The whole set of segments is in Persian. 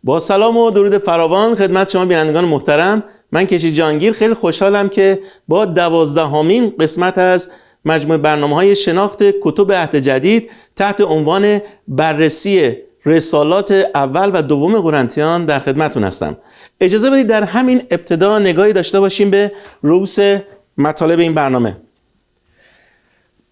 با سلام و درود فراوان خدمت شما بینندگان محترم. من کشی جهانگیر خیلی خوشحالم که با 12مین قسمت از مجموعه برنامه‌های شناخت کتب عهد جدید تحت عنوان بررسی رسالات اول و دوم قرنتیان در خدمتتون هستم. اجازه بدید در همین ابتدا نگاهی داشته باشیم به رؤوس مطالب این برنامه.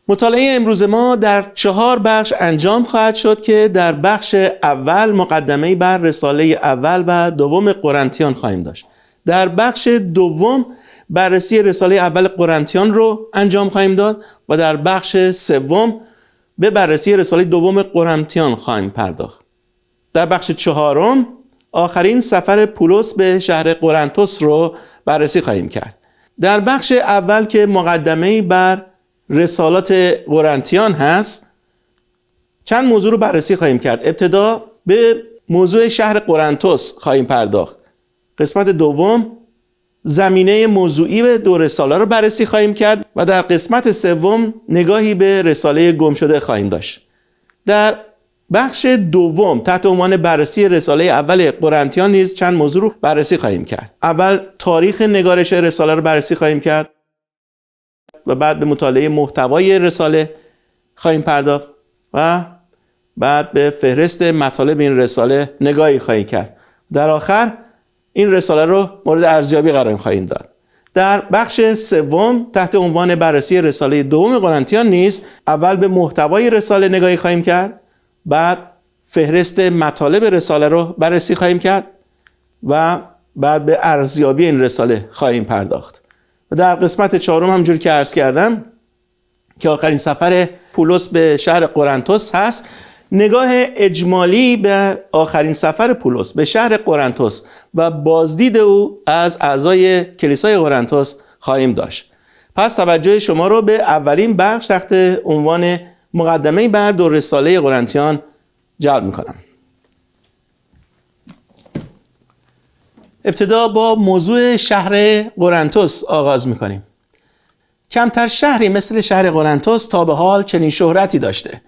مطالعه امروز ما در 4 بخش انجام خواهد شد که در بخش اول مقدمه‌ای بر رساله اول و دوم قرنتیان خواهیم داشت. در بخش دوم بررسی رساله اول قرنتیان رو انجام خواهیم داد و در بخش سوم به بررسی رساله دوم قرنتیان خواهیم پرداخت. در بخش چهارم آخرین سفر پولس به شهر قرنتوس رو بررسی خواهیم کرد. در بخش اول که مقدمه‌ای بر رسالات قرنتیان هست چند موضوع رو بررسی خواهیم کرد. ابتدا به موضوع شهر قرنتوس خواهیم پرداخت. قسمت دوم زمینه موضوعی به دو رساله رو بررسی خواهیم کرد و در قسمت سوم نگاهی به رساله گم شده خواهیم داشت. در بخش دوم تحت عنوان بررسی رساله اول قرنتیان نیز چند موضوع رو بررسی خواهیم کرد. اول تاریخ نگارش رساله رو بررسی خواهیم کرد و بعد به مطالعه محتوای رساله خواهیم پرداخت و بعد به فهرست مطالب این رساله نگاهی خواهیم کرد. در آخر این رساله رو مورد ارزیابی قرار خواهیم داد. در بخش سوم تحت عنوان بررسی رساله دوم قرنتیان نیز اول به محتوای رساله نگاهی خواهیم کرد، بعد فهرست مطالب رساله رو بررسی خواهیم کرد و بعد به ارزیابی این رساله خواهیم پرداخت. و در قسمت چهارم همونجور که عرض کردم که آخرین سفر پولس به شهر قرنتوس هست، نگاه اجمالی به آخرین سفر پولس به شهر قرنتوس و بازدید او از اعضای کلیسای قرنتوس خواهیم داشت. پس توجه شما رو به اولین بخش تحت عنوان مقدمه بر دو رساله قرنتیان جلب می‌کنم. ابتدا با موضوع شهر قرنتوس آغاز می‌کنیم. کمتر شهری مثل شهر قرنتوس تا به حال چنین شهرتی داشته.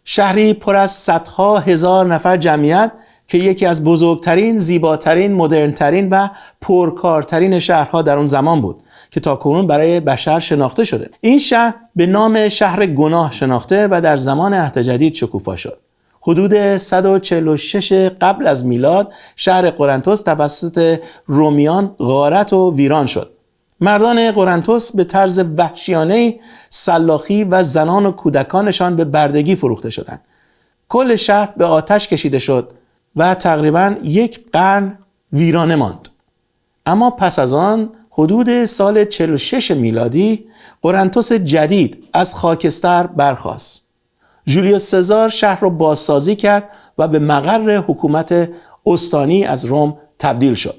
شهری پر از صدها هزار نفر جمعیت که یکی از بزرگترین، زیباترین، مدرنترین و پرکارترین شهرها در اون زمان بود که تاکنون برای بشر شناخته شده. این شهر به نام شهر گناه شناخته و در زمان عهد جدید شکوفا شد. حدود 146 قبل از میلاد شهر قرنتوس توسط رومیان غارت و ویران شد. مردان قرنتوس به طرز وحشیانه‌ای سلاخی و زنان و کودکانشان به بردگی فروخته شدند. کل شهر به آتش کشیده شد و تقریباً 1 قرن ویرانه ماند. اما پس از آن حدود سال 46 میلادی قرنتوس جدید از خاکستر برخاست. جولیوس سزار شهر را بازسازی کرد و به مقر حکومت استانی از روم تبدیل شد.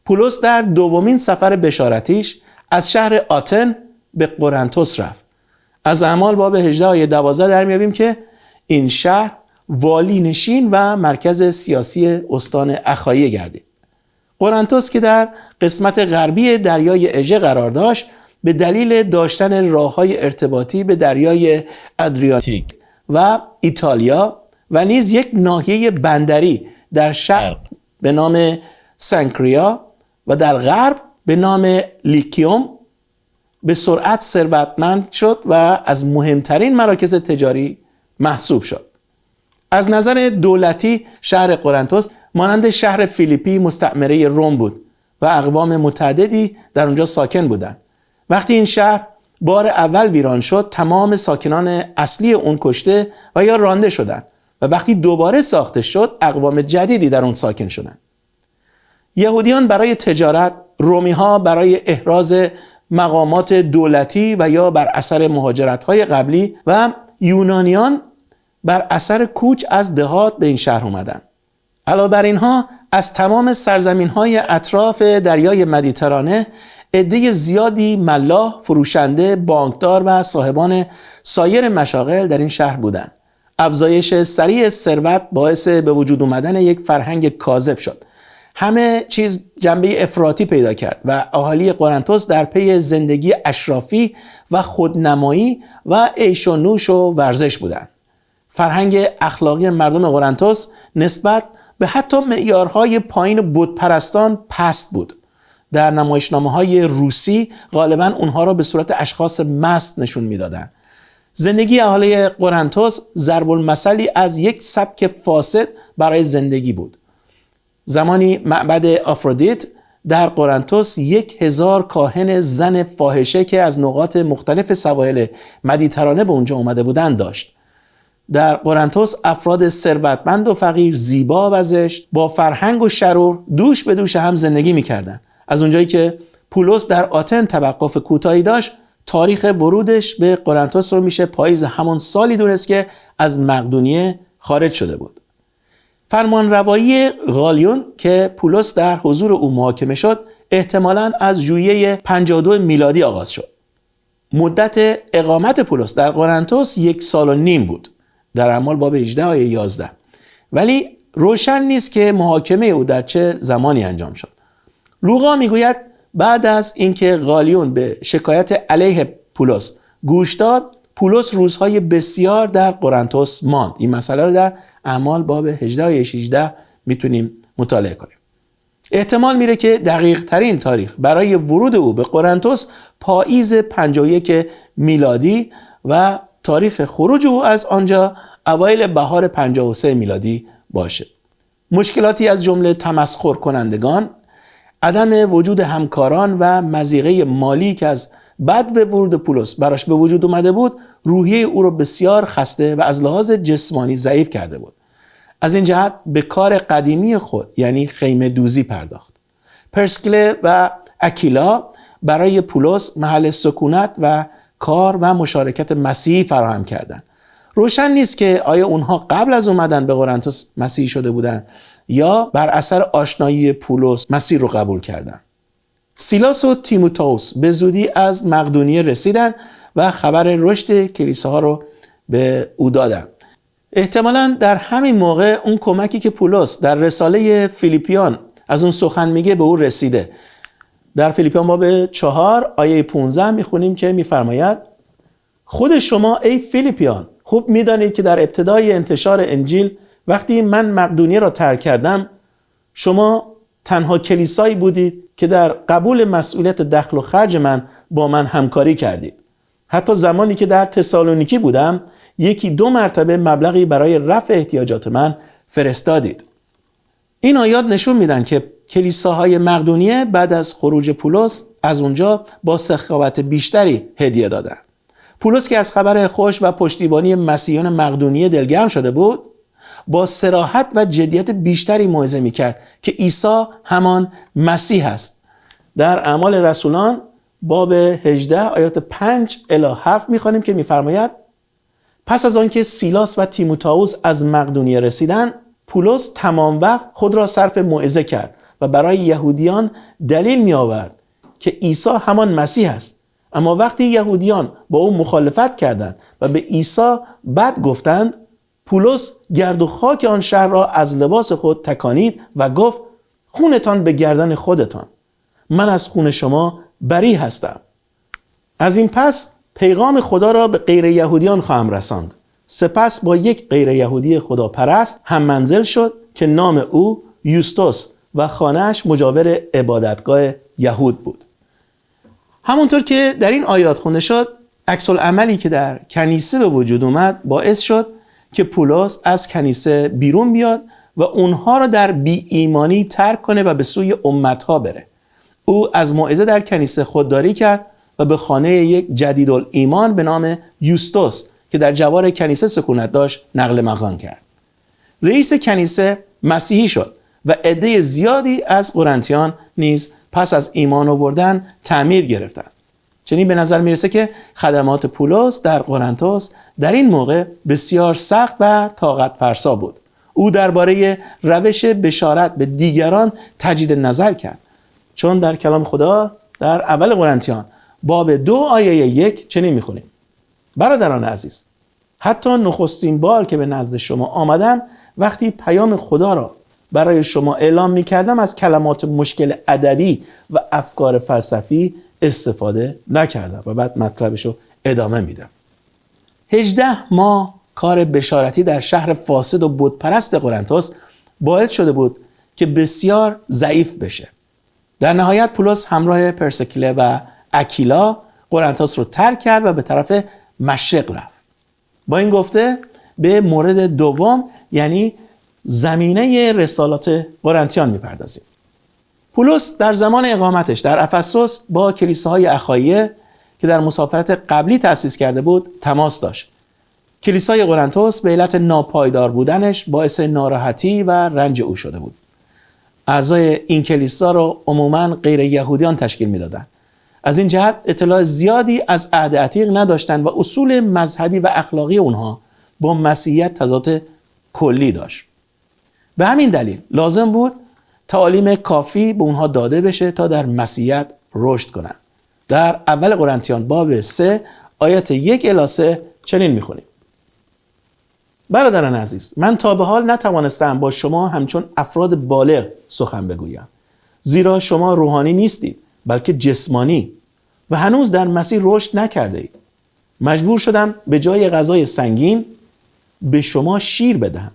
پولس در دومین سفر بشارتیش از شهر آتن به قرنتوس رفت. از اعمال باب 18 آیه 12 در میابیم که این شهر والی نشین و مرکز سیاسی استان اخاییه گردید. قرنتوس که در قسمت غربی دریای اژه قرار داشت به دلیل داشتن راه‌های ارتباطی به دریای ادریاتیک و ایتالیا و نیز یک ناحیه بندری در شرق به نام سنکریا و در غرب به نام لیکیوم به سرعت ثروتمند شد و از مهمترین مراکز تجاری محسوب شد. از نظر دولتی شهر قرنتوس مانند شهر فیلیپی مستعمره روم بود و اقوام متعددی در اونجا ساکن بودند. وقتی این شهر بار اول ویران شد تمام ساکنان اصلی اون کشته و یا رانده شدند و وقتی دوباره ساخته شد اقوام جدیدی در اون ساکن شدند. یهودیان برای تجارت، رومی‌ها برای احراز مقامات دولتی و یا بر اثر مهاجرت‌های قبلی و یونانیان بر اثر کوچ از دهات به این شهر اومدن. علاوه بر اینها از تمام سرزمین‌های اطراف دریای مدیترانه عده زیادی ملاح، فروشنده، بانکدار و صاحبان سایر مشاغل در این شهر بودند. افزایش سریع ثروت باعث به وجود اومدن یک فرهنگ کاذب شد. همه چیز جنبه افراطی پیدا کرد و اهالی قرنتوس در پی زندگی اشرافی و خودنمایی و عیش و نوش و ورزش بودند. فرهنگ اخلاقی مردم قرنتوس نسبت به حتی معیارهای پایین بتپرستان پست بود. در نمایشنامه‌های روسی غالباً اونها را به صورت اشخاص مست نشون میدادند. زندگی اهالی قرنتس ضرب المثلی از یک سبک فاسد برای زندگی بود. زمانی معبد آفرودیت در قرنتس 1000 کاهن زن فاحشه که از نقاط مختلف سواحل مدیترانه به اونجا اومده بودند داشت. در قرنتس افراد ثروتمند و فقیر، زیبا و زشت، با فرهنگ و شرور دوش به دوش هم زندگی می‌کردند. از اونجایی که پولس در آتن توقف کوتاهی داشت، تاریخ ورودش به قرنتس رو میشه پاییز همون سالی دونست که از مقدونیه خارج شده بود. فرمانروایی غالیون که پولس در حضور او محاکمه شد احتمالاً از ژوئیه 52 میلادی آغاز شد. مدت اقامت پولس در قرنتس 1.5 سال بود، در اعمال باب 18 آیه 11. ولی روشن نیست که محاکمه او در چه زمانی انجام شد. لوقا میگوید بعد از اینکه غالیون به شکایت علیه پولس گوش داد، پولس روزهای بسیار در قرنتس ماند. این مسئله رو در اعمال باب 18 آیه 18 میتونیم مطالعه کنیم. احتمال میره که دقیق ترین تاریخ برای ورود او به قرنتس پاییز 51 میلادی و تاریخ خروج او از آنجا اوایل بهار 53 میلادی باشه. مشکلاتی از جمله تمسخر کنندگان، عدم وجود همکاران و مضیقه مالی که از بعد به ورود پولس براش به وجود اومده بود، روحیه او رو بسیار خسته و از لحاظ جسمانی ضعیف کرده بود. از این جهت به کار قدیمی خود یعنی خیمه دوزی پرداخت. پرسکله و اکیلا برای پولس محل سکونت و کار و مشارکت مسیحی فراهم کردند. روشن نیست که آیا اونها قبل از اومدن به قرنتس مسیحی شده بودند یا بر اثر آشنایی پولس مسیح رو قبول کردند. سیلاس و تیموتائوس به زودی از مقدونیه رسیدن و خبر رشد کلیساها رو به او دادن. احتمالاً در همین موقع اون کمکی که پولس در رساله فیلیپیان از اون سخن میگه به او رسیده. در فیلیپیان باب 4 آیه 15 میخونیم که میفرماید: خود شما ای فیلیپیان خوب میدانید که در ابتدای انتشار انجیل وقتی من مقدونیه را ترک کردم، شما تنها کلیسایی بودید که در قبول مسئولیت دخل و خرج من با من همکاری کردید. حتی زمانی که در تسالونیکی بودم 1-2 مرتبه مبلغی برای رفع احتیاجات من فرستادید. این آیات نشون میدن که کلیساهای مقدونیه بعد از خروج پولس از اونجا با سخاوت بیشتری هدیه دادن. پولس که از خبر خوش و پشتیبانی مسیحیان مقدونیه دلگرم شده بود، با صراحت و جدیت بیشتری موعظه میکرد که عیسی همان مسیح است. در اعمال رسولان باب 18 آیات 5 الی 7 میخوانیم که میفرماید: پس از آنکه سیلاس و تیموتائوس از مقدونیه رسیدند، پولس تمام وقت خود را صرف موعظه کرد و برای یهودیان دلیل می آورد که عیسی همان مسیح است. اما وقتی یهودیان با او مخالفت کردند و به عیسی بد گفتند، پولس گرد و خاک آن شهر را از لباس خود تکانید و گفت: خونتان به گردن خودتان، من از خون شما بری هستم. از این پس پیغام خدا را به غیر یهودیان خواهم رساند. سپس با یک غیر یهودی خداپرست هم منزل شد که نام او یوستوس و خانه‌اش مجاور عبادتگاه یهود بود. همونطور که در این آیات خونده شد، عکس العملی که در کنیسه به وجود اومد باعث شد که پولس از کنیسه بیرون بیاد و اونها را در بی ایمانی ترک کنه و به سوی امتها بره. او از موعظه در کنیسه خودداری کرد و به خانه یک جدیدالایمان به نام یوستوس که در جوار کنیسه سکونت داشت نقل مکان کرد. رئیس کنیسه مسیحی شد و عده زیادی از قرنتیان نیز پس از ایمان آوردن تعمیر گرفتند. چنین به نظر میرسه که خدمات پولس در قرنتس در این موقع بسیار سخت و طاقت فرسا بود. او درباره روش بشارت به دیگران تجدید نظر کرد، چون در کلام خدا در اول قرنتیان باب 2 آیه 1 چنین میخونیم: برادران عزیز، حتی نخستین بار که به نزد شما آمدم، وقتی پیام خدا را برای شما اعلام میکردم، از کلمات مشکل ادبی و افکار فلسفی استفاده نکردم. و بعد مطلبشو ادامه میدم. 18 ماه کار بشارتی در شهر فاسد و بتپرست قرنتس باعث شده بود که بسیار ضعیف بشه. در نهایت پولس همراه پرسکله و اکیلا قرنتس رو ترک کرد و به طرف مشرق رفت. با این گفته به مورد دوم یعنی زمینه رسالات قرنتیان میپردازیم. پولس در زمان اقامتش در افسوس با کلیساهای اخاییه که در مسافرت قبلی تأسیس کرده بود تماس داشت. کلیسای قرنتس به علت ناپایدار بودنش باعث ناراحتی و رنج او شده بود. اعضای این کلیسا رو عموماً غیر یهودیان تشکیل میدادند. از این جهت اطلاع زیادی از عهد عتیق نداشتند و اصول مذهبی و اخلاقی اونها با مسیحیت تضاد کلی داشت. به همین دلیل لازم بود تعالیم کافی به اونها داده بشه تا در مسیحیت رشد کنند. در اول قرنتیان باب 3 آیات 1 الی 3 چنین میخونیم: برادران عزیز، من تا به حال نتوانستم با شما همچون افراد بالغ سخن بگویم، زیرا شما روحانی نیستید بلکه جسمانی و هنوز در مسیح رشد نکرده اید. مجبور شدم به جای غذای سنگین به شما شیر بدهم،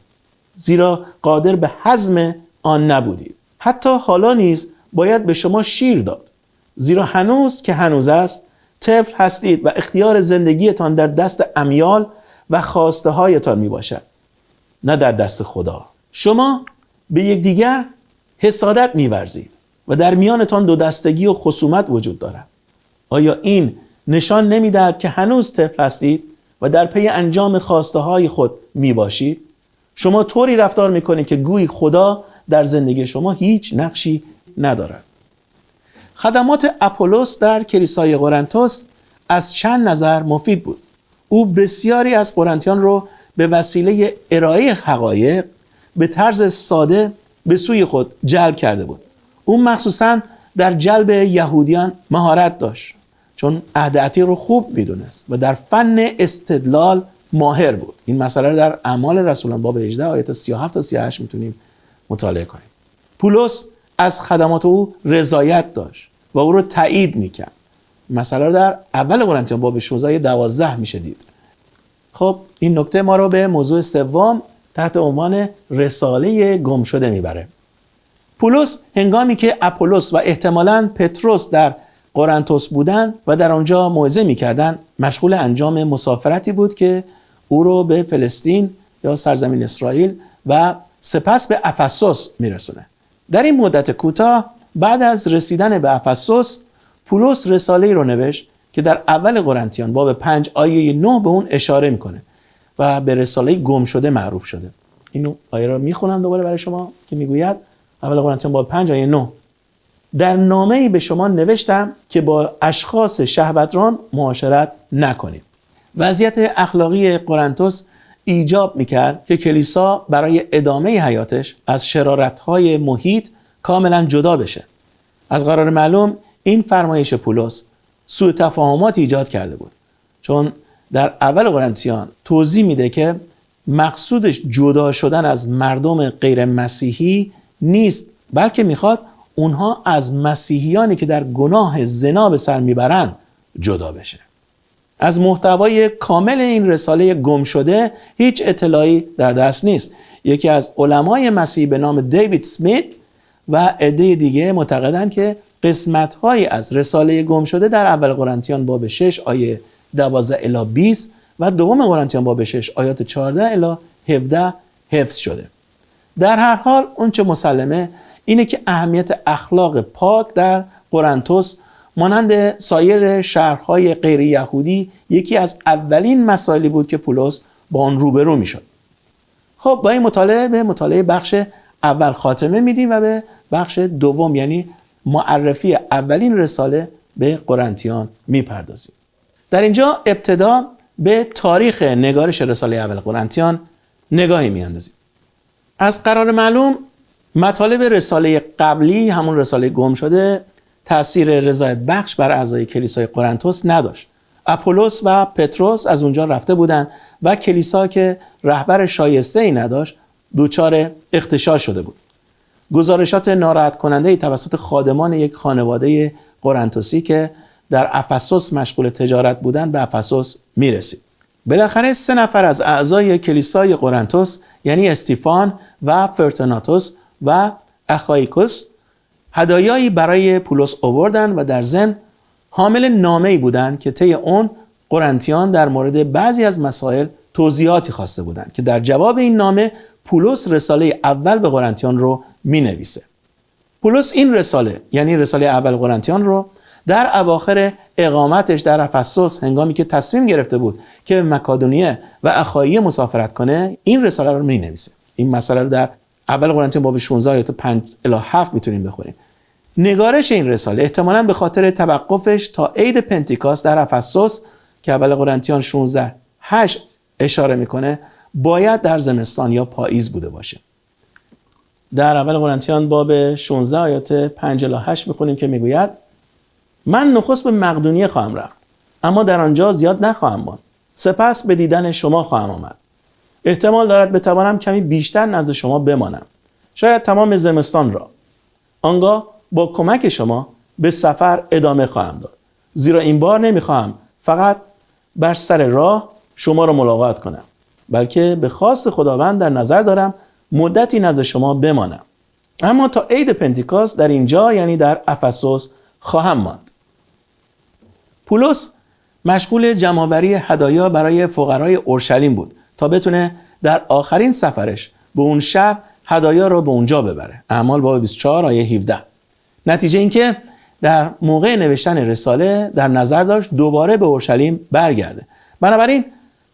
زیرا قادر به هضم آن نبودید. حتی حالا نیز باید به شما شیر داد، زیرا هنوز که هنوز است طفل هستید و اختیار زندگیتان در دست امیال و خواسته هایتان می باشد، نه در دست خدا. شما به یکدیگر حسادت می ورزید و در میانتان دو دستگی و خصومت وجود دارد. آیا این نشان نمی دهد که هنوز طفل هستید و در پی انجام خواسته های خود می باشید؟ شما طوری رفتار می کنید که گویی خدا در زندگی شما هیچ نقشی ندارد. خدمات اپولس در کلیسای قرنتس از چند نظر مفید بود. او بسیاری از قرنتیان رو به وسیله ارائه حقایق به طرز ساده به سوی خود جلب کرده بود. او مخصوصاً در جلب یهودیان مهارت داشت، چون عهد عتیق رو خوب میدونست و در فن استدلال ماهر بود. این مسئله رو در اعمال رسولان باب 18 آیات 37 تا 38 میتونیم مطالعه کنیم. پولس از خدمات او رضایت داشت و او رو تایید میکرد. مسئله رو در اول قرنتیان باب 16 12 میشه دید. خب این نکته ما رو به موضوع سوم تحت عنوان رساله گم شده میبره. پولس هنگامی که اپولس و احتمالاً پتروس در قرنتس بودن و در آنجا موعظه میکردن، مشغول انجام مسافرتی بود که او رو به فلسطین یا سرزمین اسرائیل و سپس به افسوس میرسونه. در این مدت کوتاه بعد از رسیدن به افسوس، پولس رساله‌ای رو نوشت که در اول قرنتیان باب 5 آیه 9 به اون اشاره میکنه و به رساله گم شده معروف شده. اینو آیه رو میخونم دوباره برای شما که میگوید اول قرنتیان باب 5 آیه 9: در نامه‌ای به شما نوشتم که با اشخاص شهوتران معاشرت نکنید. وضعیت اخلاقی قرنتس ایجاب میکرد که کلیسا برای ادامه حیاتش از شرارت‌های محیط کاملا جدا بشه. از قرار معلوم این فرمایش پولس سوء تفاهمات ایجاد کرده بود، چون در اول قرنتیان توضیح میده که مقصودش جدا شدن از مردم غیر مسیحی نیست، بلکه میخواد اونها از مسیحیانی که در گناه زنا به سر میبرن جدا بشه. از محتوای کامل این رساله گم شده هیچ اطلاعی در دست نیست. یکی از علمای مسیحی به نام دیوید اسمیت و عده دیگه معتقدند که قسمت‌هایی از رساله گم شده در اول قرنتیان باب 6 آیه 12 الی 20 و دوم قرنتیان باب 6 آیات 14 الی 17 حفظ شده. در هر حال اون چه مسلمه اینه که اهمیت اخلاق پاک در قرنتس مانند سایر شهرهای غیر یهودی یکی از اولین مسائلی بود که پولس با آن روبرو میشد. خب با این مطالعه به مطالعه بخش اول خاتمه میدیم و به بخش دوم یعنی معرفی اولین رساله به قرنتیان میپردازیم. در اینجا ابتدا به تاریخ نگارش رساله اول قرنتیان نگاهی میاندازیم. از قرار معلوم مطالب رساله قبلی همون رساله گم شده تأثیر رضایت بخش بر اعضای کلیسای قرنتس نداشت. اپولس و پتروس از اونجا رفته بودند و کلیسا که رهبر شایسته‌ای نداشت دچار اغتشاش شده بود. گزارشات ناراحت کننده توسط خادمان یک خانواده قرنتسی که در افسوس مشغول تجارت بودند به افسوس میرسید. بالاخره 3 نفر از اعضای کلیسای قرنتس یعنی استیفان و فرتوناتوس و اخایکوس هدایایی برای پولس آوردن و در ضمن حامل نامه‌ای بودند که طی اون قرنتیان در مورد بعضی از مسائل توضیحاتی خواسته بودند که در جواب این نامه پولس رساله اول به قرنتیان رو می‌نویسه. پولس این رساله یعنی رساله اول قرنتیان رو در اواخر اقامتش در افسوس هنگامی که تصمیم گرفته بود که به مکدونیه و اخاییه مسافرت کنه این رساله رو می‌نویسه. این مسئله رو در اول قرنتیان باب 16 آیات 5 الی 7 میتونیم بخونیم. نگارش این رساله احتمالاً به خاطر توقفش تا عید پنتیکاست در افسوس که اول قرنتیان 16:8 اشاره میکنه باید در زمستان یا پاییز بوده باشه. در اول قرنتیان باب 16 آیات 5 الی 8 میخونیم که میگوید من نخست به مقدونیه خواهم رفت اما در آنجا زیاد نخواهم ماند. سپس به دیدن شما خواهم آمد. احتمال دارد بتوانم کمی بیشتر نزد شما بمانم. شاید تمام زمستان را. آنگاه با کمک شما به سفر ادامه خواهم داد. زیرا این بار نمیخواهم فقط بر سر راه شما را ملاقات کنم، بلکه به خواست خداوند در نظر دارم مدتی نزد شما بمانم. اما تا عید پنتیکاست در اینجا یعنی در افسوس خواهم ماند. پولس مشغول جمع‌آوری هدایا برای فقرای اورشلیم بود تا بتونه در آخرین سفرش به اون شهر هدایا رو به اونجا ببره. اعمال باب 24 آیه 17. نتیجه این که در موقع نوشتن رساله در نظر داشت دوباره به اورشلیم برگرده. بنابراین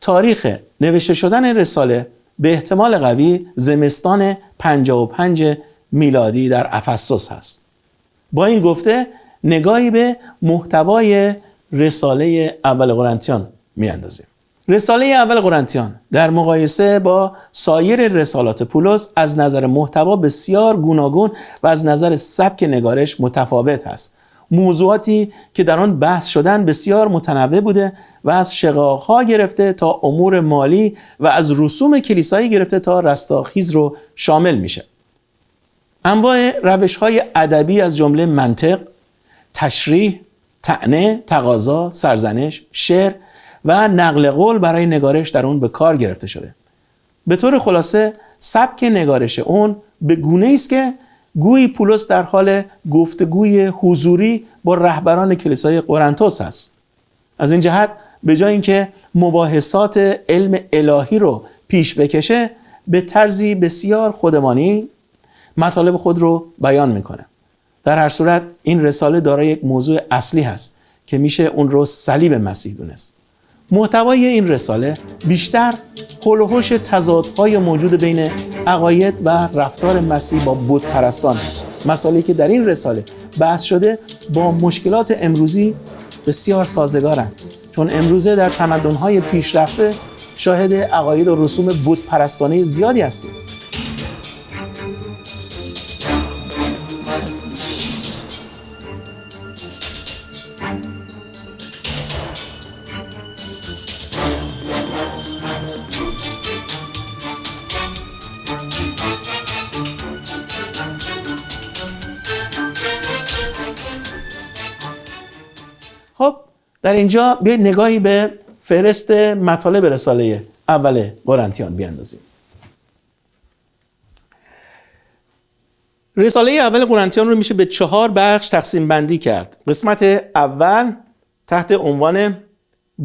تاریخ نوشته شدن رساله به احتمال قوی زمستان 55 میلادی در افسوس هست. با این گفته نگاهی به محتوای رساله اول قرنتیان میاندازیم. رساله اول قرنتیان در مقایسه با سایر رسالات پولس از نظر محتوا بسیار گوناگون و از نظر سبک نگارش متفاوت است. موضوعاتی که در آن بحث شدن بسیار متنوع بوده و از شقاق‌ها گرفته تا امور مالی و از رسوم کلیسایی گرفته تا رستاخیز رو شامل میشه. انواع روش‌های ادبی از جمله منطق، تشریح، طعنه، تقاضا، سرزنش، شعر و نقل قول برای نگارش در اون به کار گرفته شده. به طور خلاصه سبک نگارش اون به گونه‌ای است که گویی پولس در حال گفتگوی حضوری با رهبران کلیسای قرنتس است. از این جهت به جای اینکه مباحثات علم الهی رو پیش بکشه به طرزی بسیار خودمانی مطالب خود رو بیان میکنه. در هر صورت این رساله دارای یک موضوع اصلی هست که میشه اون رو صلیب مسیح دونست. محتوای این رساله بیشتر حول و حوش تضادهای موجود بین عقاید و رفتار مسیح با بت پرستان است. مسائلی که در این رساله بحث شده با مشکلات امروزی بسیار سازگارند، چون امروزه در تمدن‌های پیشرفته شاهد عقاید و رسوم بت پرستانه زیادی هستیم. خب در اینجا بیاید نگاهی به فهرست مطالب رساله اول قرنتیان بیاندازیم. رساله اول قرنتیان رو میشه به 4 بخش تقسیم بندی کرد. قسمت اول تحت عنوان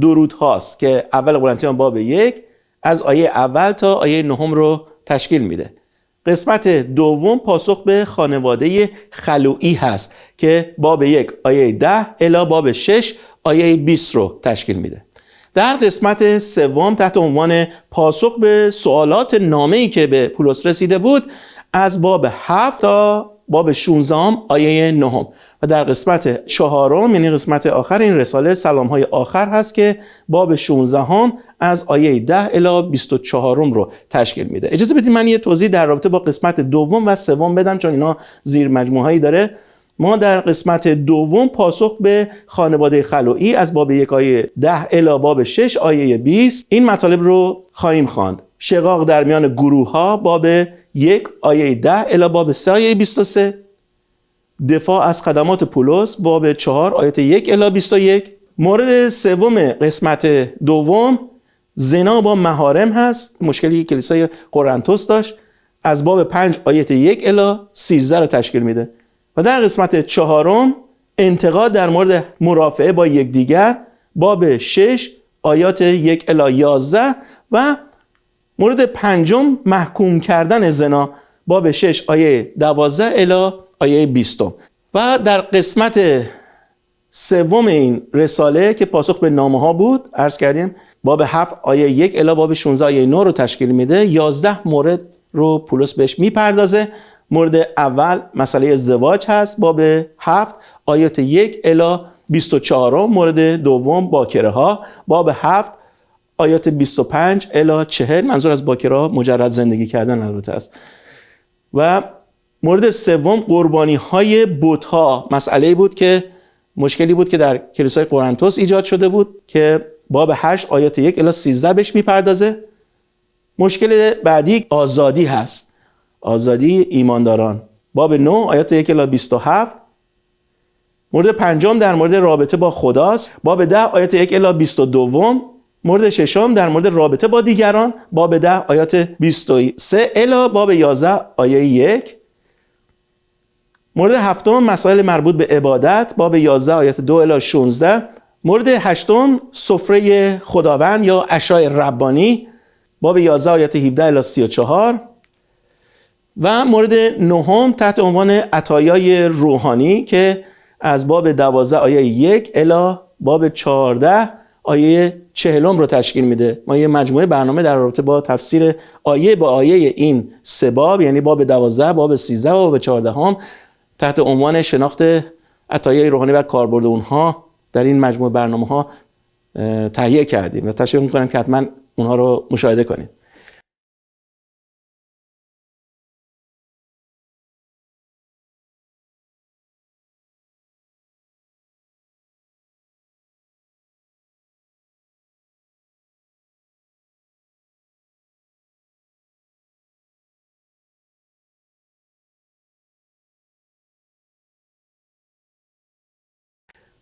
درود هاست که اول قرنتیان باب 1 از آیه اول تا آیه 9 رو تشکیل میده. قسمت دوم پاسخ به خانواده خلوئی هست که باب 1 آیه 10 الی باب 6 آیه 20 رو تشکیل میده. در قسمت سوم تحت عنوان پاسخ به سوالات نامه‌ای که به پولس رسیده بود از باب 7 تا باب 16 آیه 9 و در قسمت چهارم یعنی قسمت آخر این رساله سلام‌های آخر هست که باب 16 از آیه 10 الی 24 رو تشکیل میده. اجازه بدید من یه توضیح در رابطه با قسمت دوم و سوم بدم چون اینا زیر مجموعه‌ای داره. ما در قسمت دوم پاسخ به خانواده خلوئی از باب 1 آیه 10 الی باب 6 آیه 20 این مطالب رو خواهیم خواند. شقاق در میان گروه‌ها باب 1 آیه 10 الی باب 3 آیه 23. دفاع از خدمات پولس باب 4 آیه 1 الی 21. مورد سوم قسمت دوم زنا با محارم هست، مشکلی که کلیسای قرنتوس داشت، از باب 5 آیه 1 الی 13 رو تشکیل میده. و در قسمت 4 انتقاد در مورد مرافعه با یکدیگر، باب 6 آیات 1 الی 11 و مورد 5 محکوم کردن زنا، باب 6 آیه 12 الی آیه 20. و در قسمت 3 این رساله که پاسخ به نامه ها بود، عرض کردیم باب 7 آیه 1 الی باب 16 آیه 9 رو تشکیل میده. 11 مورد رو پولس بهش میپردازه. مورد اول مسئله ازدواج هست، باب 7 آیات 1 الی 24. مورد دوم باکره ها، باب 7 آیات 25 الی 40. منظور از باکره ها مجرد زندگی کردن البته است. و مورد سوم قربانی های بت ها، مسئله بود که مشکلی بود که در کلیسای قرنتوس ایجاد شده بود که باب 8 آیات 1 الی 13 بهش میپردازه. مشکل بعدی آزادی هست، آزادی ایمانداران، باب 9 آیات 1 الی 27. مورد 5 در مورد رابطه با خداست، باب 10 آیات 1 الی 22. مورد 6 در مورد رابطه با دیگران، باب 10 آیات 23 الی باب 11 آیه 1. مورد 7 مسائل مربوط به عبادت، باب 11 آیات 2 الی 16. مورد 8 سفره خداوند یا عشای ربانی، باب 11 آیات 17 الی 34. و مورد 9 تحت عنوان عطایای روحانی که از باب 12 آیه 1 الی باب 14 آیه 40 رو تشکیل میده. ما یه مجموعه برنامه در رابطه با تفسیر آیه با آیه این سه باب، یعنی باب 12، باب 13 و باب 14 تحت عنوان شناخت عطایای روحانی و کاربرد اونها در این مجموعه برنامه ها تهیه کردیم و تشویق میکنم که حتما اونها رو مشاهده کنید.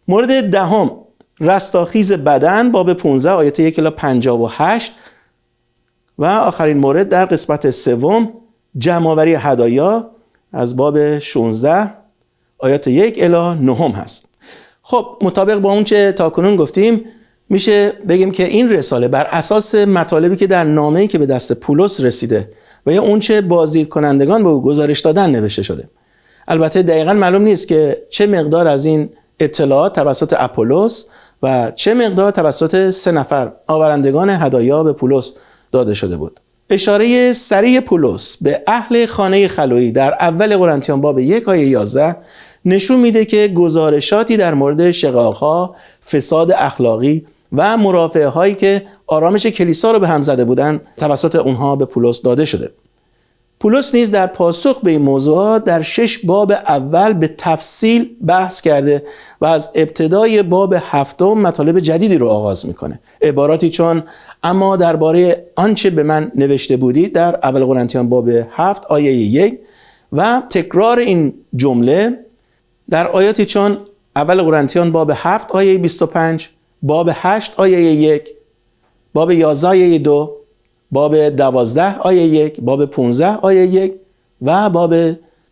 مورد 10 رستاخیز بدن، باب 15 آیات 1 الی 58. و آخرین مورد در قسمت 3 جمع‌آوری هدایا از باب 16 آیات 1 الی 9 هست. خب مطابق با اون چه تاکنون گفتیم میشه بگیم که این رساله بر اساس مطالبی که در نامه‌ای که به دست پولس رسیده و یا اون چه بازدید کنندگان به او گزارش دادن نوشته شده. البته دقیقاً معلوم نیست که چه مقدار از این اطلاعات توسط اپولس و چه مقدار توسط 3 نفر آورندگان هدایا به پولس داده شده بود. اشاره صریح پولس به اهل خانه خلویی در اول قرنتیان باب 1 آیه 11 نشون میده که گزارشاتی در مورد شقاق‌ها، فساد اخلاقی و مرافعه هایی که آرامش کلیسا رو به هم زده بودند توسط اونها به پولس داده شده. پولس نیز در پاسخ به این موضوعات در 6 باب اول به تفصیل بحث کرده و از ابتدای باب 7 مطالب جدیدی رو آغاز میکنه. عباراتی چون اما درباره آنچه به من نوشته بودید در اول قرنتیان باب 7 آیه 1 و تکرار این جمله در آیاتی چون اول قرنتیان باب 7 آیه 25، باب 8 آیه 1، باب 11 آیه 2، باب 12 آیه 1، باب 15 آیه 1 و باب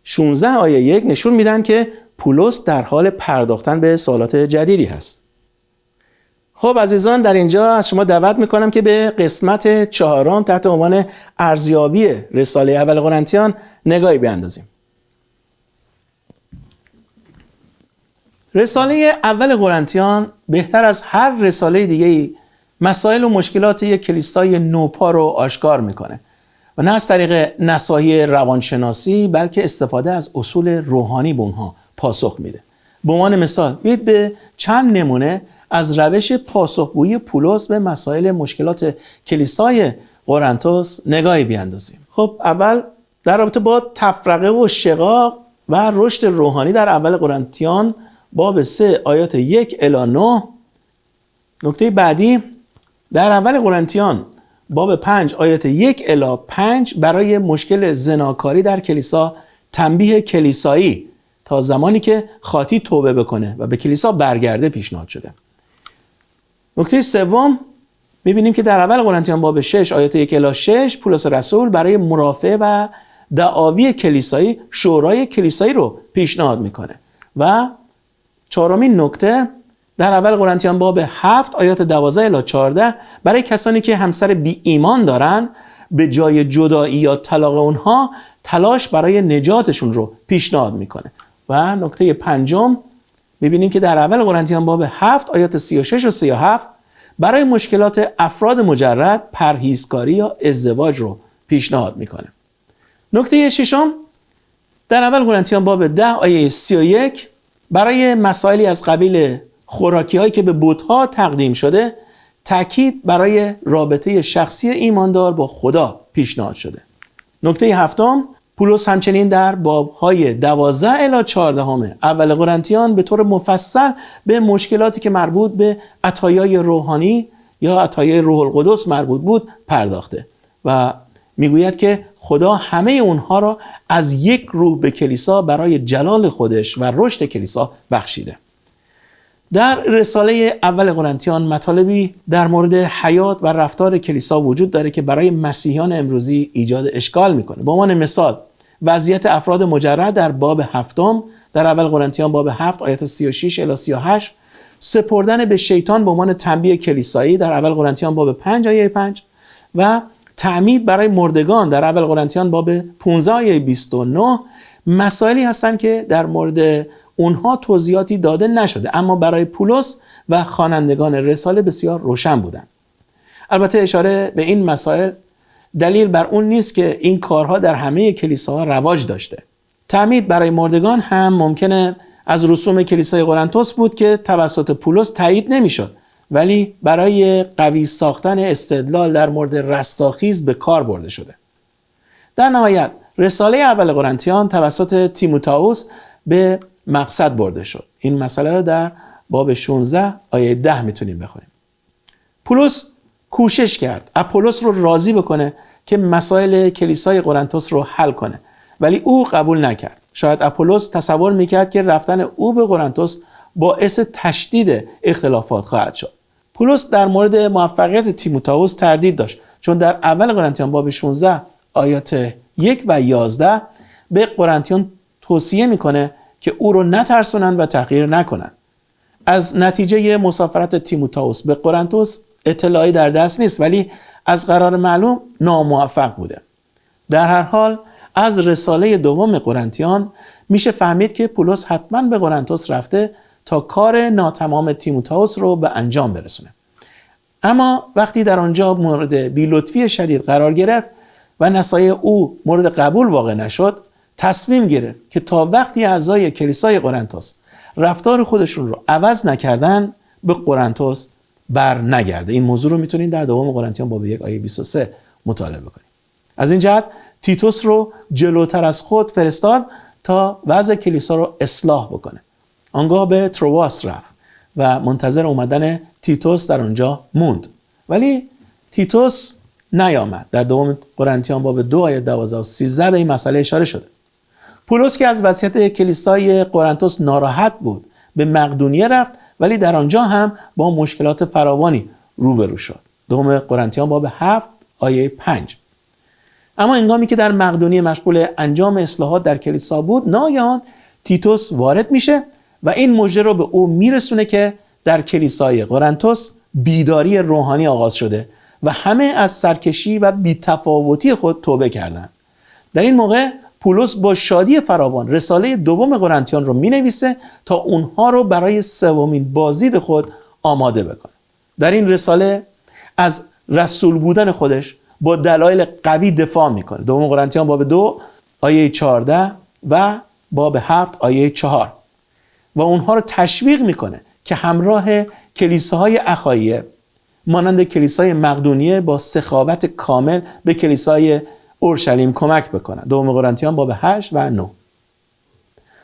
16 آیه 1 نشون میدن که پولس در حال پرداختن به سوالات جدیدی هست. خب عزیزان، در اینجا از شما دعوت میکنم که به قسمت 4 تحت عنوان ارزیابی رساله اول قرنتیان نگاهی بیاندازیم. رساله اول قرنتیان بهتر از هر رساله دیگه‌ای مسائل و مشکلات یک کلیسای نوپا رو آشکار میکنه و نه از طریق نصایح روانشناسی بلکه استفاده از اصول روحانی به اونها پاسخ میده. به عنوان مثال بیایید به چند نمونه از روش پاسخگویی پولس به مسائل مشکلات کلیسای قرنتوس نگاهی بیاندازیم. خب اول در رابطه با تفرقه و شقاق و رشد روحانی در اول قرنتیان باب 3 آیات 1 الی 9. نکته بعدی در اول قرنتیان باب 5 آیات 1 الی 5 برای مشکل زناکاری در کلیسا تنبیه کلیسایی تا زمانی که خاطی توبه بکنه و به کلیسا برگرده پیشنهاد شده. نکته سوم می‌بینیم که در اول قرنتیان باب 6 آیات 1 الی 6 پولس رسول برای مرافعه و دعاوی کلیسایی شورای کلیسایی رو پیشنهاد میکنه. و چهارمین نکته در اول قرنتیان باب 7 آیات 12 الی 14 برای کسانی که همسر بی ایمان دارن به جای جدایی یا طلاق اونها تلاش برای نجاتشون رو پیشنهاد میکنه. و نکته پنجم میبینیم که در اول قرنتیان باب 7 آیات 36 و 37 برای مشکلات افراد مجرد پرهیزکاری یا ازدواج رو پیشنهاد میکنه. نکته ششم در اول قرنتیان باب 10 آیه 31 برای مسائلی از قبیل خوراکی هایی که به بت‌ها تقدیم شده تاکید برای رابطه شخصی ایماندار با خدا پیشنهاد شده. نکته هفتم پولس همچنین در باب‌های 12 الی 14 اول قرنتیان به طور مفصل به مشکلاتی که مربوط به عطایای روحانی یا عطایای روح القدس مربوط بود پرداخته و میگوید که خدا همه اونها را از یک روح به کلیسا برای جلال خودش و رشد کلیسا بخشیده. در رساله اول قرنتیان مطالبی در مورد حیات و رفتار کلیسا وجود داره که برای مسیحیان امروزی ایجاد اشکال میکنه. به عنوان مثال وضعیت افراد مجرد در باب 7 در اول قرنتیان باب 7 آیات 36 الی 38، سپردن به شیطان به عنوان تنبیه کلیسایی در اول قرنتیان باب 5 آیه 5 و تعمید برای مردگان در اول قرنتیان باب 15 آیه 29 مسائلی هستند که در مورد اونها توضیحاتی داده نشده اما برای پولس و خوانندگان رساله بسیار روشن بودند. البته اشاره به این مسائل دلیل بر اون نیست که این کارها در همه کلیساها رواج داشته. تعمید برای مردگان هم ممکنه از رسوم کلیسای قرنتوس بود که توسط پولس تایید نمیشد، ولی برای قوی ساختن استدلال در مورد رستاخیز به کار برده شده. در نهایت رساله اول قرنتیان توسط تیموتائوس به مقصد برده شد. این مسئله رو در باب 16 آیه 10 میتونیم بخونیم. پولس کوشش کرد اپولس رو راضی بکنه که مسائل کلیسای قرنتوس رو حل کنه، ولی او قبول نکرد. شاید اپولس تصور میکرد که رفتن او به قرنتوس باعث تشدید اختلافات خواهد شد. پولس در مورد موفقیت تیموتائوس تردید داشت، چون در اول قرنتیان باب 16 آیات 1 و 11 به قرنتیان توصیه میکنه که او رو نترسونند و تحقیر نکنند. از نتیجه مسافرت تیموتائوس به قرنتوس اطلاعی در دست نیست، ولی از قرار معلوم ناموفق بوده. در هر حال از رساله دوم قرنتیان میشه فهمید که پولس حتما به قرنتوس رفته تا کار ناتمام تیموتائوس رو به انجام برسونه. اما وقتی در آنجا مورد بی‌لطفی شدید قرار گرفت و نصایح او مورد قبول واقع نشد، تصمیم گرفت که تا وقتی اعضای کلیسای قرنتوس رفتار خودشون رو عوض نکردن به قرنتوس بر نگرده. این موضوع رو میتونید در دوم قرنتیان باب 1 آیه 23 مطالعه بکنید. از این جهت تیتوس رو جلوتر از خود فرستاد تا وضع کلیسا رو اصلاح بکنه. آنگاه به ترواس رفت و منتظر اومدن تیتوس در اونجا موند، ولی تیتوس نیامد. در دوم قرنتیان باب 2 آیه 12 و 13 به این مسئله اشاره شده. پولس که از وضعیت کلیسای قرنتوس ناراحت بود به مقدونیه رفت، ولی در آنجا هم با مشکلات فراوانی روبرو شد. دوم قرنتیان باب 7 آیه 5. اما هنگامی که در مقدونیه مشغول انجام اصلاحات در کلیسا بود، ناگهان تیتوس وارد میشه و این مژده رو به او میرسونه که در کلیسای قرنتوس بیداری روحانی آغاز شده و همه از سرکشی و بی‌تفاوتی خود توبه کردند. در این موقع پولس با شادی فراوان رساله دوم قرنتیان رو مینویسه تا اونها رو برای سومین بازدید خود آماده بکنه. در این رساله از رسول بودن خودش با دلایل قوی دفاع میکنه. دوم قرنتیان باب 2 آیه 14 و باب 7 آیه 4 و اونها رو تشویق میکنه که همراه کلیساهای اخاییه مانند کلیسای مقدونیه با سخاوت کامل به کلیسای اورشلیم کمک بکنن. دوم قرنتیان باب 8 و 9.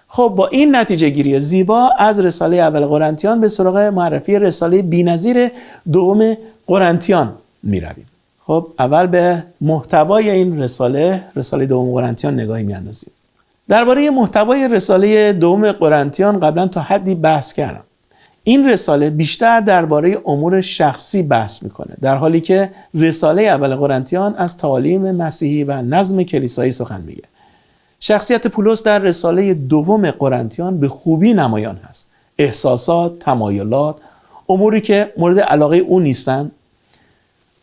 خب با این نتیجه گیری زیبا از رساله اول قرنتیان به سراغ معرفی رساله بی‌نظیر دوم قرنتیان میرویم. خب اول به محتوای این رساله دوم قرنتیان نگاهی میاندازیم. درباره محتوای رساله دوم قرنتیان قبلا تا حدی بحث کردم. این رساله بیشتر درباره امور شخصی بحث میکنه، در حالی که رساله اول قرنتیان از تعالیم مسیحی و نظم کلیسایی سخن میگه. شخصیت پولس در رساله دوم قرنتیان به خوبی نمایان هست. احساسات، تمایلات، اموری که مورد علاقه او نیستن،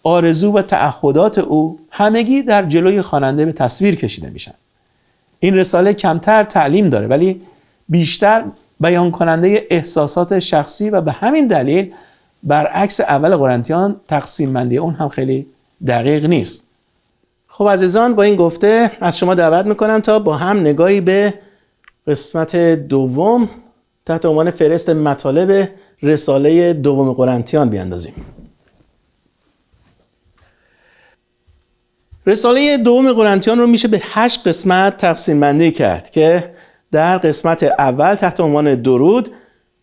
آرزو و تعهدات او همگی در جلوی خواننده به تصویر کشیده میشن. این رساله کمتر تعلیم داره ولی بیشتر بیان کننده احساسات شخصی و به همین دلیل برعکس اول قرنتیان تقسیم بندی اون هم خیلی دقیق نیست. خب عزیزان، با این گفته از شما دعوت میکنم تا با هم نگاهی به قسمت دوم تحت عنوان فهرست مطالب رساله دوم قرنتیان بیاندازیم. رساله دوم قرنتیان رو میشه به 8 قسمت تقسیم بندی کرد که در قسمت اول تحت عنوان درود،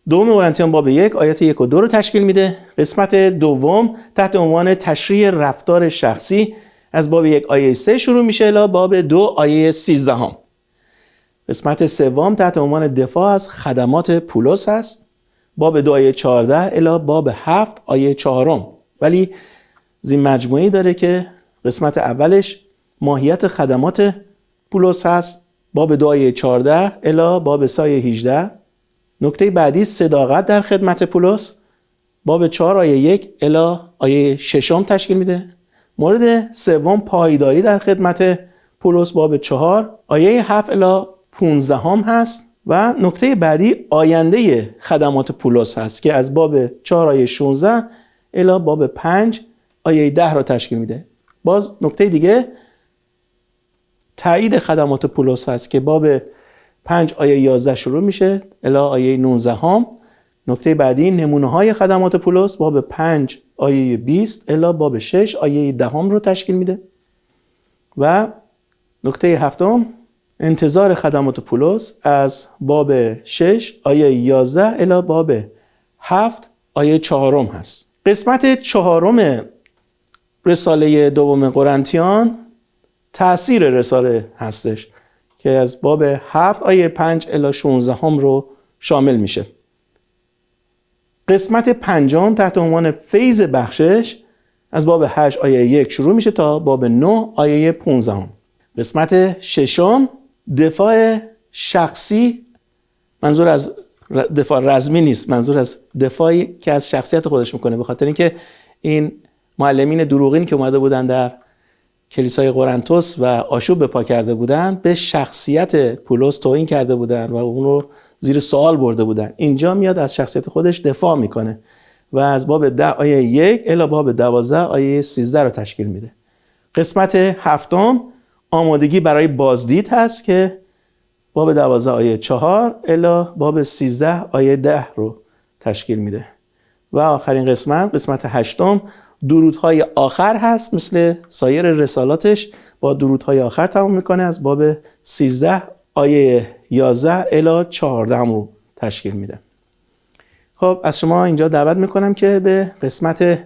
دوم قرنتیان باب 1 آیات 1 و 2 رو تشکیل میده. قسمت دوم تحت عنوان تشریح رفتار شخصی از باب 1 آیه 3 شروع میشه الی باب 2 آیه 13. قسمت سوم تحت عنوان دفاع از خدمات پولس هست، باب 2 آیه 14 الی باب 7 آیه 4. ولی زین مجموعی داره که قسمت اولش ماهیت خدمات پولس هست، باب 2 آیه 14 الی باب 3 آیه 18. نکته بعدی صداقت در خدمت پولس، باب 4 آیه 1 الی آیه 6 تشکیل میده. مورد سوم پایداری در خدمت پولس، باب 4 آیه 7 الی 15 هست و نکته بعدی آینده خدمات پولس هست که از باب 4 آیه 16 الی باب 5 آیه 10 را تشکیل میده. باز نکته دیگه تایید خدمات پولس هست که باب 5 آیه 11 شروع میشه الی آیه 19. نکته بعدی نمونه های خدمات پولس، باب 5 آیه 20 الی باب 6 آیه 10 رو تشکیل میده. و نکته هفتم انتظار خدمات پولس از باب 6 آیه 11 الی باب 7 آیه 4 هست. قسمت 4 رساله دوم قرنتیان تأثیر رساله هستش که از باب 7 آیه 5 الی 16 رو شامل میشه. قسمت 5 تحت عنوان فیض بخشش از باب 8 آیه 1 شروع میشه تا باب 9 آیه 15. قسمت 6 دفاع شخصی، منظور از دفاع رزمی نیست، منظور از دفاعی که از شخصیت خودش میکنه، به خاطر اینکه این معلمین دروغین که اومده بودن در کلیسای قرنتوس و آشوب به پا کرده بودن به شخصیت پولس توهین کرده بودن و اون رو زیر سوال برده بودن. اینجا میاد از شخصیت خودش دفاع میکنه و از باب 10 آیه 1 الی باب 12 آیه 13 رو تشکیل میده. قسمت 7 آمادگی برای بازدید هست که باب 12 آیه 4 الی باب 13 آیه 10 رو تشکیل میده. و آخرین قسمت 8 درودهای آخر هست، مثل سایر رسالاتش با درودهای آخر تمام میکنه، از باب 13 آیه 11 الی 14 رو تشکیل میده. خب از شما اینجا دعوت میکنم که به قسمت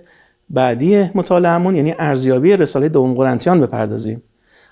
بعدی مطالعه‌مون یعنی ارزیابی رساله دوم قرنتیان بپردازیم.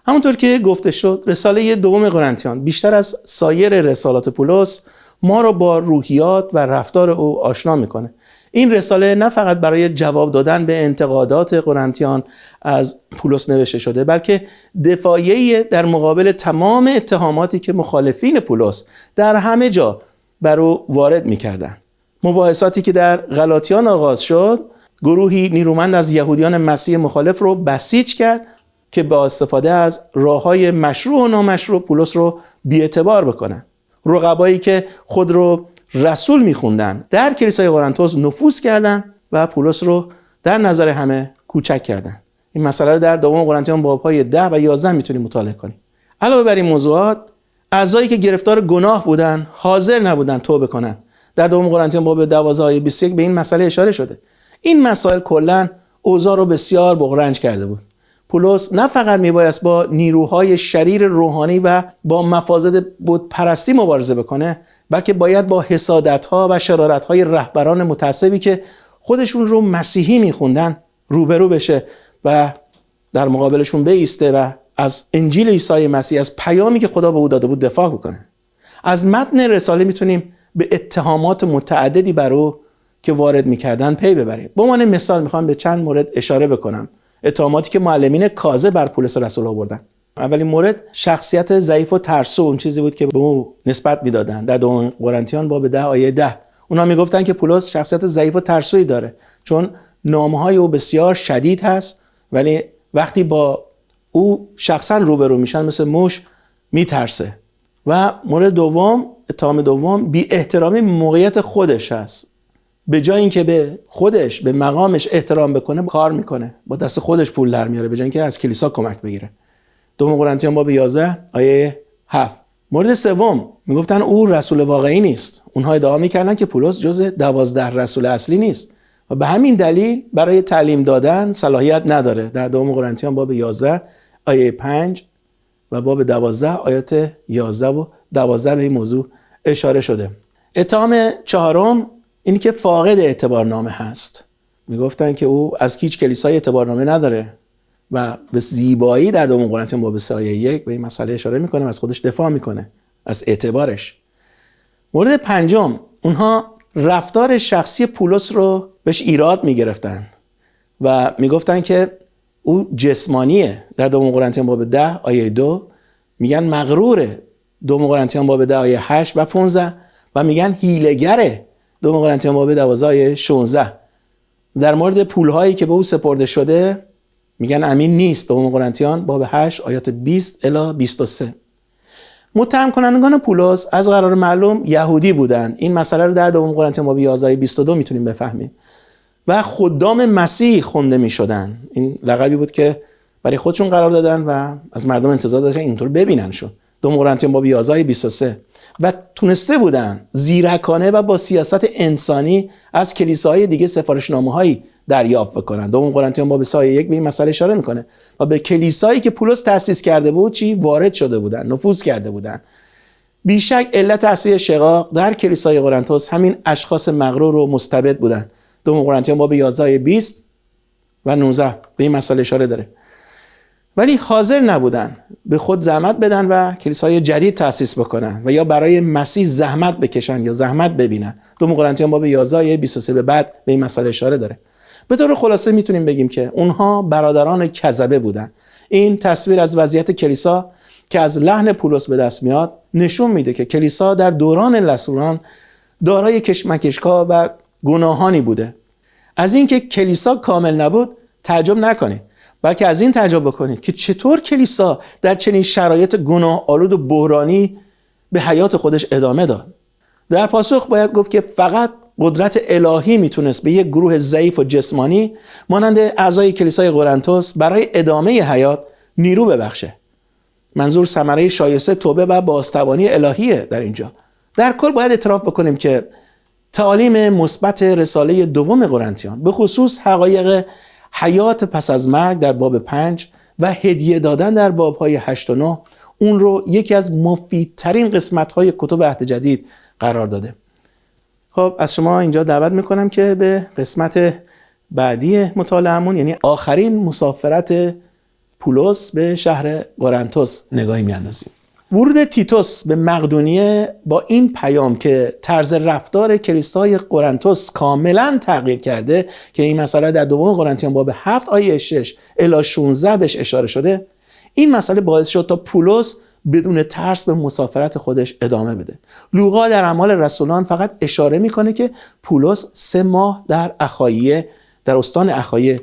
همونطور که گفته شد رساله دوم قرنتیان بیشتر از سایر رسالات پولس ما رو با روحیات و رفتار او آشنا میکنه. این رساله نه فقط برای جواب دادن به انتقادات قرنتیان از پولس نوشته شده، بلکه دفاعیه در مقابل تمام اتهاماتی که مخالفین پولس در همه جا بر او وارد می‌کردند. مباحثاتی که در غلاطیان آغاز شد، گروهی نیرومند از یهودیان مسیح مخالف رو بسیج کرد که با استفاده از راه‌های مشروع و نامشروع پولس رو بی‌اعتبار بکنن. رقبایی که خود رو رسول میخوندن در کلیسای قرنتوس نفوذ کردن و پولس رو در نظر همه کوچک کردن. این مسئله رو در دوم قرنتیان باب‌های 10 و 11 میتونیم مطالعه کنیم. علاوه بر این موضوعات، اعضایی که گرفتار گناه بودن حاضر نبودن توبه کنن. در دوم قرنتیان باب 12 آیه 21 به این مسئله اشاره شده. این مسائل کلاً اوضاع رو بسیار بغرنج کرده بود. پولس نه فقط میبایست با نیروهای شریر روحانی و با مفاسد بتپرستی مبارزه بکنه، بلکه باید با حسادت‌ها و شرارت‌های رهبران متعصبی که خودشون رو مسیحی میخوندن روبرو بشه و در مقابلشون بایسته و از انجیل عیسی مسیح، از پیامی که خدا به او داده بود دفاع بکنه. از متن رساله میتونیم به اتهامات متعددی بر او که وارد میکردن پی ببریم. به عنوان مثال میخوام به چند مورد اشاره بکنم. اتهاماتی که معلمین کاذب بر پولس رسول آوردن. اولین مورد شخصیت ضعیف و ترسو، اون چیزی بود که به او نسبت میدادن. در دوم قرنتیان باب 10 آیه 10 اونا میگفتن که پولس شخصیت ضعیف و ترسویی داره، چون نامه‌های او بسیار شدید هست، ولی وقتی با او شخصا روبرو میشن مثل موش میترسه. و مورد دوم، اتهام دوم، بی احترامی موقعیت خودش هست. به جای اینکه به خودش، به مقامش احترام بکنه، کار میکنه، با دست خودش پول در میاره به جای اینکه از کلیسا کمک بگیره. دوم قرنتیان باب 11 آیه 7. مورد سوم، میگفتن او رسول واقعی نیست. اونها ادعا میکردن که پولس جز 12 رسول اصلی نیست و به همین دلیل برای تعلیم دادن صلاحیت نداره. در دوم قرنتیان باب 11 آیه 5 و باب 12 آیات 11 و 12 به این موضوع اشاره شده. اتهام چهارم این که فاقد اعتبارنامه هست. میگفتن که او از هیچ کلیسای اعتبارنامه نداره و به زیبایی در دوم قرنتیان باب 3 آیه 1 به این مسئله اشاره میکنه، از خودش دفاع میکنه، از اعتبارش. مورد پنجم، اونها رفتار شخصی پولس رو بهش ایراد میگرفتن و میگفتن که او جسمانیه. در دوم قرنتیان باب 10 آیه 2 میگن مغروره. دوم قرنتیان باب 10 آیه 8 و 15 و میگن هیله‌گره. دوم قرنتیان باب 12 آیه 16. در مورد پولهایی که به او سپرده شده میگن امین نیست. دوم قرنتیان باب 8 آیات 20 الی 23. متهم کنندگان پولس از قرار معلوم یهودی بودند. این مسئله رو در دوم قرنتیان باب 11 آیه 22 میتونیم بفهمیم. و خدام مسیح خونده میشدن. این لقبی بود که برای خودشون قرار دادن و از مردم انتظار داشتن اینطور ببیننشون. دوم قرنتیان باب 11 آیه 23. و تونسته بودن زیرکانه و با سیاست انسانی از کلیساهای دیگه سفارشنامه‌هایی دریافت بکنن. دوم قرنتیان باب 3 آیه 1 به این مسئله اشاره میکنه و به کلیسایی که پولس تأسیس کرده بود وارد شده بودن، نفوذ کرده بودن. بیشک علت اصلی شقاق در کلیسای قرنتوس همین اشخاص مغرور و مستبد بودن. دوم قرنتیان باب 11 آیه 20 و 19 به این مسئله اشاره داره. ولی حاضر نبودن به خود زحمت بدن و کلیسای جدید تأسیس بکنن و یا برای مسیح زحمت بکشن یا زحمت ببینن. دوم قرنتیان باب 11 آیه 23 به بعد به این مسئله اشاره داره. به طور خلاصه میتونیم بگیم که اونها برادران کذبه بودن. این تصویر از وضعیت کلیسا که از لحن پولس به دست میاد نشون میده که کلیسا در دوران رسولان دارای کشمکش‌ها و گناهانی بوده. از اینکه کلیسا کامل نبود تعجب نکنید، بلکه از این تعجب بکنید که چطور کلیسا در چنین شرایط گناه آلود و بحرانی به حیات خودش ادامه داد. در پاسخ باید گفت که فقط قدرت الهی میتونست به یک گروه ضعیف و جسمانی مانند اعضای کلیسای قرنتوس برای ادامه حیات نیرو ببخشه. منظور ثمره شایسته توبه و بازتوانی الهیه در اینجا. در کل باید اعتراف بکنیم که تعالیم مثبت رساله دوم قرنتیان به خصوص حقایق حیات پس از مرگ در باب 5 و هدیه دادن در باب‌های 8 و 9 اون رو یکی از مفیدترین قسمت‌های کتب عهد جدید قرار داده. خب از شما اینجا دعوت میکنم که به قسمت بعدی مطالعه‌مون، یعنی آخرین مسافرت پولس به شهر قرنتوس نگاهی میاندازیم. ورود تیتوس به مقدونیه با این پیام که طرز رفتار کلیسای قرنتوس کاملا تغییر کرده که این مسئله در دوم قرنتیان باب 7 آیه 6 الی 16 بهش اشاره شده، این مسئله باعث شد تا پولس بدون ترس به مسافرت خودش ادامه بده. لوقا در اعمال رسولان فقط اشاره میکنه که پولس 3 ماه در اخاییه، در استان اخاییه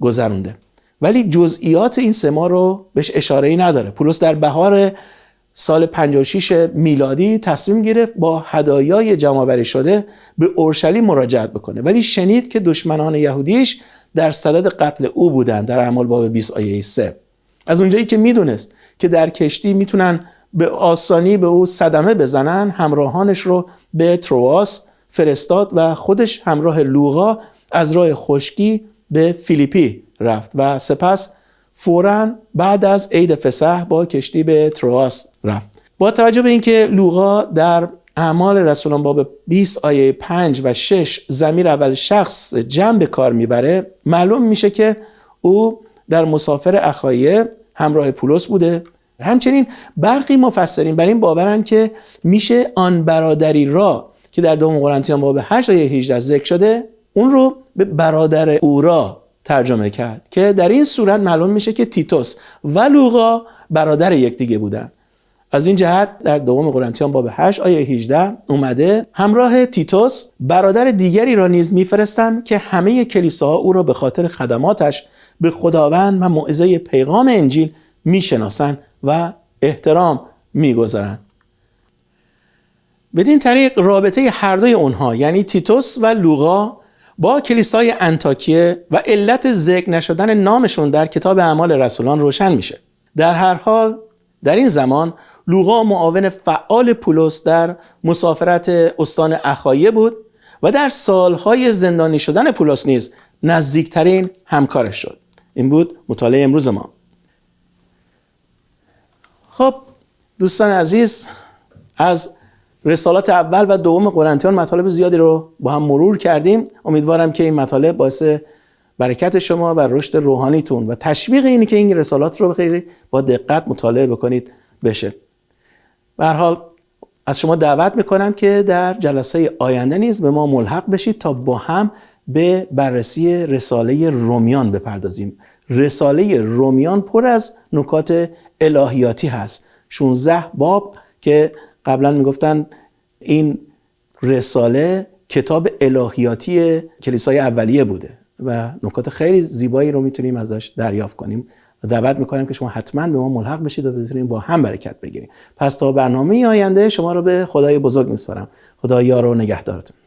گذرونده، ولی جزئیات این 3 ماه رو بهش اشاره‌ای نداره. پولس در بهار سال 56 میلادی تصمیم گرفت با هدایای جمع‌آوری شده به اورشلیم مراجعت بکنه، ولی شنید که دشمنان یهودیش در صدد قتل او بودند. در اعمال باب 20 آیه 3. از اونجایی که میدونست که در کشتی میتونن به آسانی به او صدمه بزنن، همراهانش رو به تروآس فرستاد و خودش همراه لوقا از راه خشکی به فیلیپی رفت و سپس فوراً بعد از عید فسح با کشتی به تروآس رفت. با توجه به اینکه لوقا در اعمال رسولان باب 20 آیه 5 و 6 ضمیر اول شخص جمع به کار میبره، معلوم میشه که او در مسافر اخاییه همراه پولس بوده. همچنین برخی مفسرین بر این باورن که میشه آن برادری را که در دوم قرنتیان باب 8 آیه 18 ذکر شده، اون رو به برادر او را ترجمه کرد که در این صورت معلوم میشه که تیتوس و لوقا برادر یکدیگه بودن. از این جهت در دوم قرنتیان باب 8 آیه 18 اومده همراه تیتوس برادر دیگری را نیز میفرستم که همه کلیساها او را به خاطر خدماتش به خداوند و موعظه پیغام انجیل میشناسند و احترام میگذارند. بدین طریق رابطه هر دوی اونها یعنی تیتوس و لوقا با کلیسای انطاکیه و علت ذکر نشدن نامشون در کتاب اعمال رسولان روشن میشه. در هر حال در این زمان لوقا معاون فعال پولس در مسافرت استان اخایه بود و در سالهای زندانی شدن پولس نیز نزدیکترین همکارش شد. این بود مطالعه امروز ما. خب دوستان عزیز، از رسالات اول و دوم قرنتیان مطالب زیادی رو با هم مرور کردیم. امیدوارم که این مطالب باعث برکت شما و رشد روحانیتون و تشویق اینی که این رسالات رو خیلی با دقت مطالعه بکنید بشه. به هر حال از شما دعوت میکنم که در جلسه آینده نیز به ما ملحق بشید تا با هم به بررسی رساله رومیان بپردازیم. رساله رومیان پر از نکات الهیاتی هست. 16 باب که قبلا میگفتن این رساله کتاب الهیاتی کلیسای اولیه بوده و نکات خیلی زیبایی رو میتونیم ازش دریافت کنیم و دعوت میکنم که شما حتما به ما ملحق بشید و بتونیم با هم برکت بگیریم. پس تا برنامه آینده شما رو به خدای بزرگ میسپارم. خدا یار و نگهدارتون.